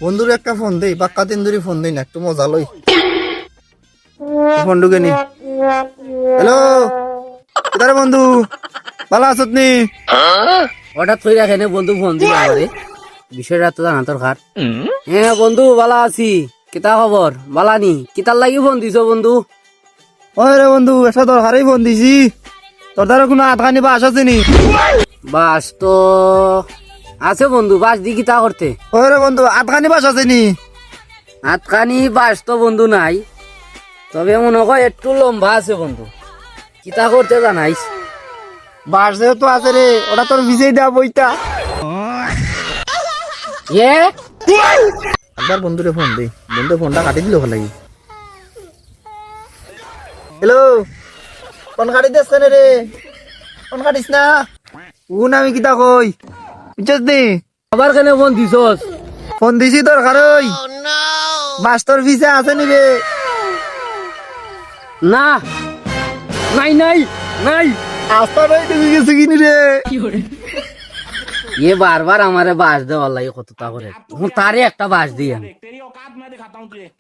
বন্ধুর একটা ফোন দেই, পাক্কা দিন ধরে ফোন দেই না, একটু মজা লই। ফোন ঢুকে নি। হ্যালো, কোথায় বন্ধু? ভালো আছত নি? হঠাৎ করে রাখেন বন্ধু ফোন দিল আমারে, বিষয়টা তো জানা দরকার। হ্যাঁ বন্ধু ভালো আছি, কিতা খবর? ভালা নি? কিতার লাগি ফোন দিছো বন্ধু? ওই রে বন্ধু, একটা দরকারই ফোন দিছি। তোর দ্বারা কোনো আটখানি বাস আছে নি? বাস তো আছে বন্ধু, বাস দি কিতা করতে? ওই রে বন্ধু, আটখানি বাস আছে নি? হাতখানি বাস তো বন্ধু নাই, তবে মনে হয় একটু লম্বা আছে বন্ধু। কিতা করতে জানাইস? বাস যেহেতু আছে রে, ওটা তোর ভিজেই দেওয়া বইটা। এ একবার বন্ধুরে ফোন দে, বন্ধু ফোনটা কাটি দিল ভালো লাগি। হ্যালো, ফোন কাটি দিস কেন রে? ফোন কাটিস না, উন আমি কিতা কই বুঝছিস নি? আবার কেন ফোন দিছস? ফোন দিছি দরকার ওই বাস তোর ভিসা আছে নি রে? না, নাই নাই নাই। আস্তা নাই তুমি গেছে কিনি রে? এ বারবার আমারে বাস দেওয়ার লাগে কতটা করে, তারে একটা বাস দিই আমি।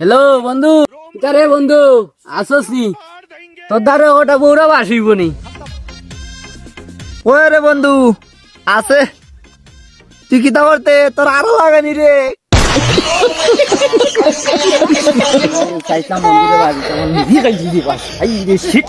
হ্যালো বন্ধু, কিতা রে বন্ধু, আসস নি? তোর দ্বারে ওটা বউরা বাসিব নি? ওই রে বন্ধু আছে, তুই কিতা করতে তোর আরো লাগানি রে? চাইতাম বন্ধুরে বাসি, নিজে খাইছি বাস, আই রে শিট।